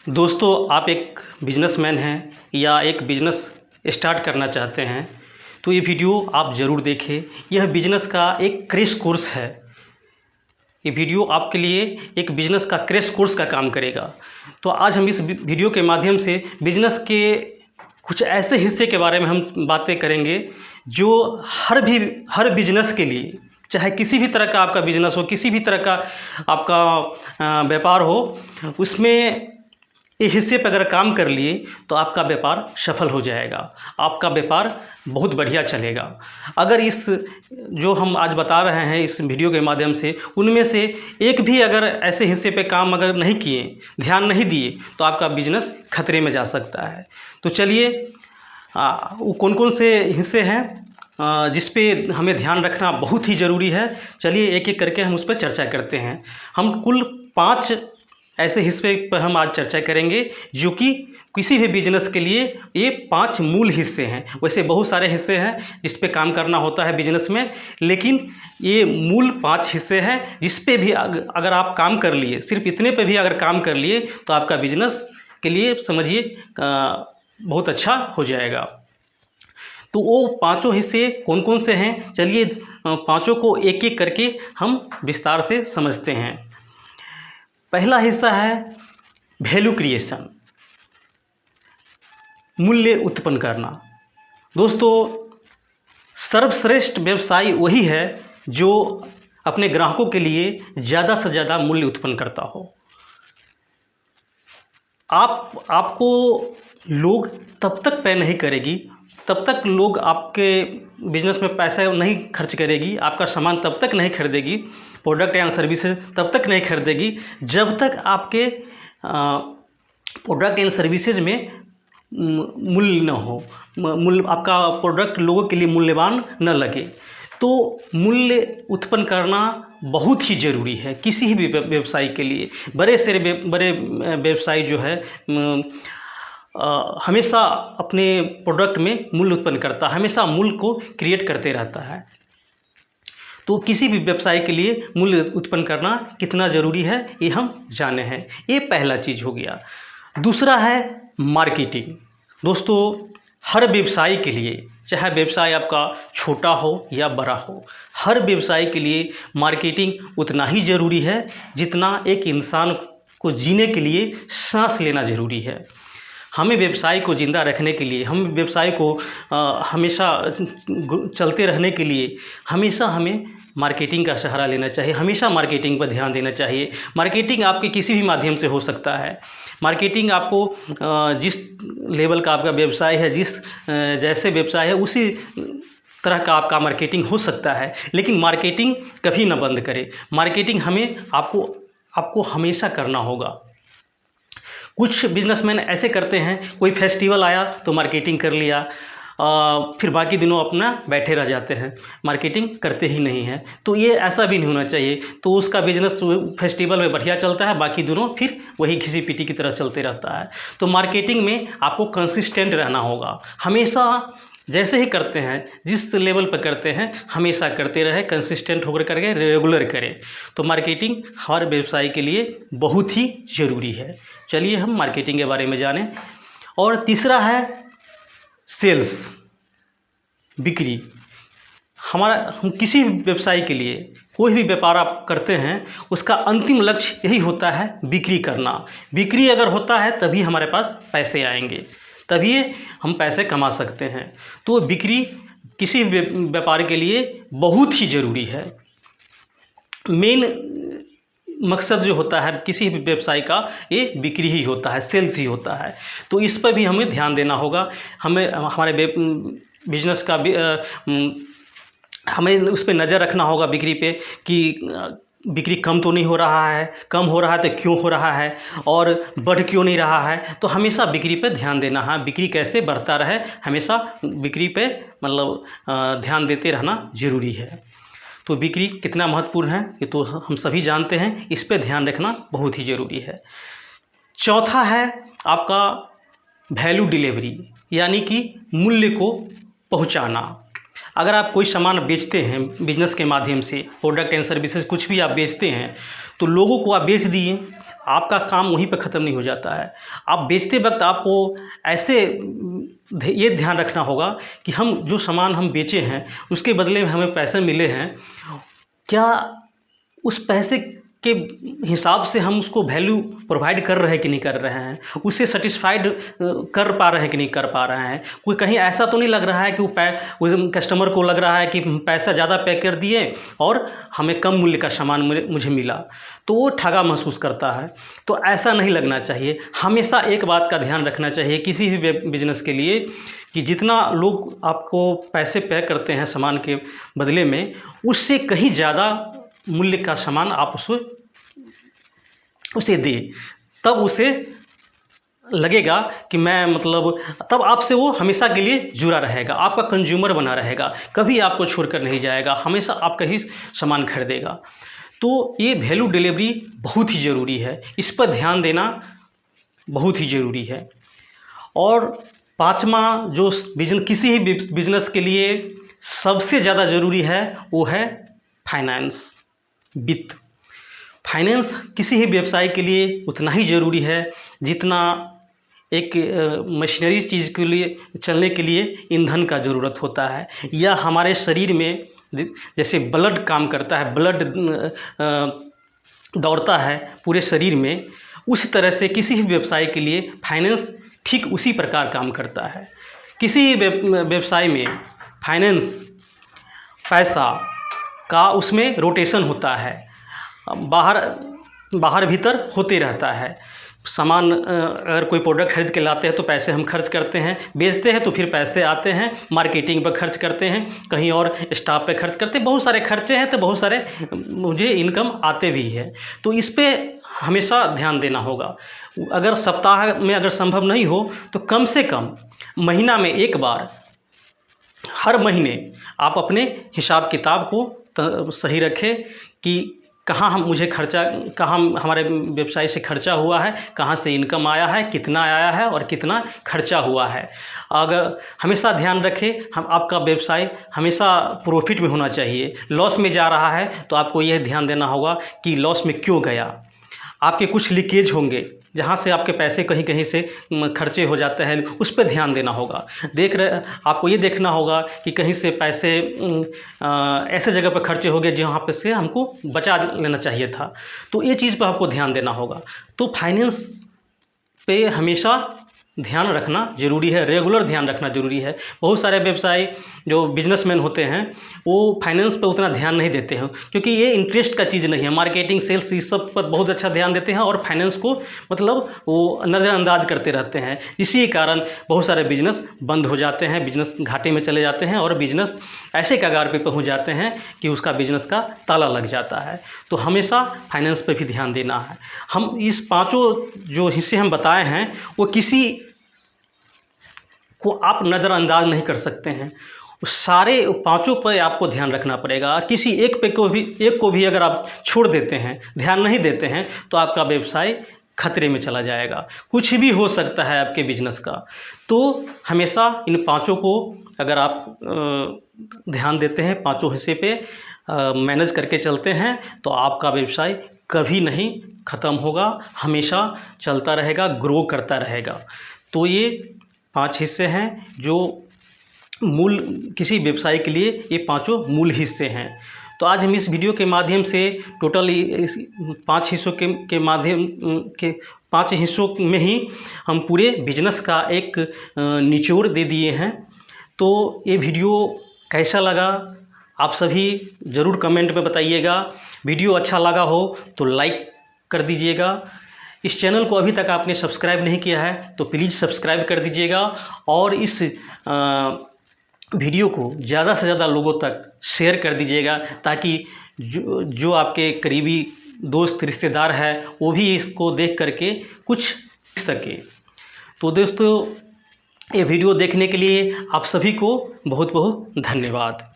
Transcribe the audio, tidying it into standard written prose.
दोस्तों, आप एक बिजनेसमैन हैं या एक बिजनेस स्टार्ट करना चाहते हैं तो ये वीडियो आप ज़रूर देखें। यह बिजनेस का एक क्रैश कोर्स है। ये वीडियो आपके लिए एक बिजनेस का क्रैश कोर्स का काम करेगा। तो आज हम इस वीडियो के माध्यम से बिजनेस के कुछ ऐसे हिस्से के बारे में हम बातें करेंगे जो हर बिजनेस के लिए, चाहे किसी भी तरह का आपका बिजनेस हो, किसी भी तरह का आपका व्यापार हो, उसमें ये हिस्से पर अगर काम कर लिए तो आपका व्यापार सफल हो जाएगा, आपका व्यापार बहुत बढ़िया चलेगा। अगर इस जो हम आज बता रहे हैं इस वीडियो के माध्यम से, उनमें से एक भी अगर ऐसे हिस्से पे काम अगर नहीं किए, ध्यान नहीं दिए, तो आपका बिजनेस खतरे में जा सकता है। तो चलिए, वो कौन कौन से हिस्से हैं जिस पे हमें ध्यान रखना बहुत ही ज़रूरी है, चलिए एक एक करके हम उस पर चर्चा करते हैं। हम कुल 5 ऐसे हिस्से पर हम आज चर्चा करेंगे जो कि किसी भी बिजनेस के लिए ये 5 मूल हिस्से हैं। वैसे बहुत सारे हिस्से हैं जिस पे काम करना होता है बिजनेस में, लेकिन ये मूल 5 हिस्से हैं जिस पे भी अगर आप काम कर लिए, सिर्फ इतने पे भी अगर काम कर लिए तो आपका बिजनेस के लिए समझिए बहुत अच्छा हो जाएगा। तो वो 5 हिस्से कौन कौन से हैं, चलिए 5 को एक एक करके हम विस्तार से समझते हैं। पहला हिस्सा है वैल्यू क्रिएशन, मूल्य उत्पन्न करना। दोस्तों, सर्वश्रेष्ठ व्यवसाय वही है जो अपने ग्राहकों के लिए ज़्यादा से ज़्यादा मूल्य उत्पन्न करता हो। आपको लोग तब तक पे नहीं करेगी, तब तक लोग आपके बिजनेस में पैसा नहीं खर्च करेगी, आपका सामान तब तक नहीं खरीदेगी, प्रोडक्ट या सर्विसेज तब तक नहीं खरीदेगी जब तक आपके प्रोडक्ट एंड सर्विसेज में मूल्य न हो, आपका प्रोडक्ट लोगों के लिए मूल्यवान न लगे। तो मूल्य उत्पन्न करना बहुत ही ज़रूरी है किसी भी व्यवसाय के लिए। बड़े व्यवसाय जो है हमेशा अपने प्रोडक्ट में मूल्य उत्पन्न करता है, हमेशा मूल्य को क्रिएट करते रहता है। तो किसी भी व्यवसाय के लिए मूल्य उत्पन्न करना कितना ज़रूरी है ये हम जाने हैं। ये पहला चीज़ हो गया। दूसरा है मार्केटिंग। दोस्तों, हर व्यवसाय के लिए, चाहे व्यवसाय आपका छोटा हो या बड़ा हो, हर व्यवसाय के लिए मार्केटिंग उतना ही ज़रूरी है जितना एक इंसान को जीने के लिए सांस लेना ज़रूरी है। हमें व्यवसाय को ज़िंदा रखने के लिए, हम व्यवसाय को हमेशा चलते रहने के लिए हमेशा हमें मार्केटिंग का सहारा लेना चाहिए, हमेशा मार्केटिंग पर ध्यान देना चाहिए। मार्केटिंग आपके किसी भी माध्यम से हो सकता है। मार्केटिंग आपको जिस लेवल का आपका व्यवसाय है, जैसे व्यवसाय है उसी तरह का आपका मार्केटिंग हो सकता है, लेकिन मार्केटिंग कभी ना बंद करें। मार्केटिंग आपको हमेशा करना होगा। कुछ बिजनेसमैन ऐसे करते हैं, कोई फेस्टिवल आया तो मार्केटिंग कर लिया, फिर बाकी दिनों अपना बैठे रह जाते हैं, मार्केटिंग करते ही नहीं हैं। तो ये ऐसा भी नहीं होना चाहिए। तो उसका बिजनेस फेस्टिवल में बढ़िया चलता है, बाकी दिनों फिर वही घिसी पीटी की तरह चलते रहता है। तो मार्केटिंग में आपको कंसिस्टेंट रहना होगा। हमेशा जैसे ही करते हैं, जिस लेवल पर करते हैं, हमेशा करते रहे, कंसिस्टेंट होकर करके रेगुलर करें। तो मार्केटिंग हर व्यवसाय के लिए बहुत ही ज़रूरी है। चलिए हम मार्केटिंग के बारे में जानें। और तीसरा है सेल्स, बिक्री। हम किसी भी व्यवसाय के लिए, कोई भी व्यापार आप करते हैं, उसका अंतिम लक्ष्य यही होता है बिक्री करना। बिक्री अगर होता है तभी हमारे पास पैसे आएंगे, तभी हम पैसे कमा सकते हैं। तो बिक्री किसी व्यापार के लिए बहुत ही ज़रूरी है। मेन मकसद जो होता है किसी भी व्यवसाय का, ये बिक्री ही होता है, सेल्स ही होता है। तो इस पर भी हमें ध्यान देना होगा। हमारे बिजनेस का हमें उस पर नज़र रखना होगा, बिक्री पे, कि बिक्री कम तो नहीं हो रहा है, कम हो रहा है तो क्यों हो रहा है, और बढ़ क्यों नहीं रहा है। तो हमेशा बिक्री पे ध्यान देना है, बिक्री कैसे बढ़ता रहे, हमेशा बिक्री पे ध्यान देते रहना ज़रूरी है। तो बिक्री कितना महत्वपूर्ण है ये तो हम सभी जानते हैं, इस पे ध्यान रखना बहुत ही ज़रूरी है। चौथा है आपका वैल्यू डिलीवरी, यानी कि मूल्य को पहुंचाना। अगर आप कोई सामान बेचते हैं बिजनेस के माध्यम से, प्रोडक्ट एंड सर्विसेज कुछ भी आप बेचते हैं, तो लोगों को आप बेच दिए, आपका काम वहीं पर ख़त्म नहीं हो जाता है। आप बेचते वक्त आपको ऐसे ये ध्यान रखना होगा कि हम जो सामान हम बेचे हैं उसके बदले में हमें पैसे मिले हैं, क्या उस पैसे के हिसाब से हम उसको वैल्यू प्रोवाइड कर रहे हैं कि नहीं कर रहे हैं, उससे सेटिस्फाइड कर पा रहे हैं कि नहीं कर पा रहे हैं। कोई कहीं ऐसा तो नहीं लग रहा है कि उस कस्टमर को लग रहा है कि पैसा ज़्यादा पे कर दिए और हमें कम मूल्य का सामान मुझे मिला, तो वो ठगा महसूस करता है। तो ऐसा नहीं लगना चाहिए। हमेशा एक बात का ध्यान रखना चाहिए किसी भी बिजनेस के लिए कि जितना लोग आपको पैसे पे करते हैं सामान के बदले में, उससे कहीं ज़्यादा मूल्य का सामान आप उसे दे, तब उसे लगेगा कि मैं मतलब तब आपसे वो हमेशा के लिए जुड़ा रहेगा, आपका कंज्यूमर बना रहेगा, कभी आपको छोड़कर नहीं जाएगा, हमेशा आपका ही सामान खरीदेगा। तो ये वैल्यू डिलीवरी बहुत ही ज़रूरी है, इस पर ध्यान देना बहुत ही ज़रूरी है। और पाँचवा जो किसी भी बिजनेस के लिए सबसे ज़्यादा ज़रूरी है वो है फाइनेंस, वित्त। फाइनेंस किसी भी व्यवसाय के लिए उतना ही ज़रूरी है जितना एक मशीनरी चीज़ के लिए चलने के लिए ईंधन का ज़रूरत होता है, या हमारे शरीर में जैसे ब्लड काम करता है, ब्लड दौड़ता है पूरे शरीर में, उसी तरह से किसी भी व्यवसाय के लिए फाइनेंस ठीक उसी प्रकार काम करता है। किसी व्यवसाय में फाइनेंस पैसा का उसमें रोटेशन होता है, बाहर भीतर होते रहता है। सामान अगर कोई प्रोडक्ट खरीद के लाते हैं तो पैसे हम खर्च करते हैं, बेचते हैं तो फिर पैसे आते हैं, मार्केटिंग पर खर्च करते हैं, कहीं और स्टाफ पे खर्च करते हैं, बहुत सारे खर्चे हैं, तो बहुत सारे मुझे इनकम आते भी है। तो इस पे हमेशा ध्यान देना होगा। अगर सप्ताह में अगर संभव नहीं हो तो कम से कम महीना में एक बार, हर महीने आप अपने हिसाब किताब को सही रखें कि कहाँ हमारे व्यवसाय से खर्चा हुआ है, कहाँ से इनकम आया है, कितना आया है और कितना खर्चा हुआ है। अगर हमेशा ध्यान रखें आपका व्यवसाय हमेशा प्रॉफिट में होना चाहिए। लॉस में जा रहा है तो आपको यह ध्यान देना होगा कि लॉस में क्यों गया। आपके कुछ लीकेज होंगे जहाँ से आपके पैसे कहीं कहीं से खर्चे हो जाते हैं, उस पर ध्यान देना होगा। आपको ये देखना होगा कि कहीं से पैसे ऐसे जगह पर खर्चे हो गए जहाँ पे से हमको बचा लेना चाहिए था, तो ये चीज़ पर आपको ध्यान देना होगा। तो फाइनेंस पे हमेशा ध्यान रखना ज़रूरी है, रेगुलर ध्यान रखना ज़रूरी है। बहुत सारे व्यवसाय जो बिजनेसमैन होते हैं वो फाइनेंस पर उतना ध्यान नहीं देते हैं, क्योंकि ये इंटरेस्ट का चीज़ नहीं है। मार्केटिंग, सेल्स, इस सब पर बहुत अच्छा ध्यान देते हैं और फाइनेंस को मतलब वो नज़रअंदाज करते रहते हैं। इसी कारण बहुत सारे बिजनेस बंद हो जाते हैं, बिजनेस घाटे में चले जाते हैं और बिजनेस ऐसे कगार पे पहुँच जाते हैं कि उसका बिजनेस का ताला लग जाता है। तो हमेशा फाइनेंस पर भी ध्यान देना है। हम इस पाँचों जो हिस्से हम बताए हैं वो किसी को आप नज़रअंदाज नहीं कर सकते हैं, सारे पांचों पर आपको ध्यान रखना पड़ेगा। किसी एक को भी अगर आप छोड़ देते हैं, ध्यान नहीं देते हैं, तो आपका व्यवसाय खतरे में चला जाएगा। कुछ भी हो सकता है आपके बिजनेस का। तो हमेशा इन पांचों को अगर आप ध्यान देते हैं, पांचों हिस्से पे मैनेज करके चलते हैं, तो आपका व्यवसाय कभी नहीं ख़त्म होगा, हमेशा चलता रहेगा, ग्रो करता रहेगा। तो ये 5 हिस्से हैं जो मूल किसी व्यवसाय के लिए, ये पांचों मूल हिस्से हैं। तो आज हम इस वीडियो के माध्यम से टोटल इस 5 हिस्सों के माध्यम के 5 हिस्सों में ही हम पूरे बिजनेस का एक निचोड़ दे दिए हैं। तो ये वीडियो कैसा लगा आप सभी ज़रूर कमेंट में बताइएगा। वीडियो अच्छा लगा हो तो लाइक कर दीजिएगा। इस चैनल को अभी तक आपने सब्सक्राइब नहीं किया है तो प्लीज़ सब्सक्राइब कर दीजिएगा और इस वीडियो को ज़्यादा से ज़्यादा लोगों तक शेयर कर दीजिएगा, ताकि जो आपके करीबी दोस्त रिश्तेदार है वो भी इसको देख करके कुछ सीख सके। तो दोस्तों, ये वीडियो देखने के लिए आप सभी को बहुत बहुत धन्यवाद।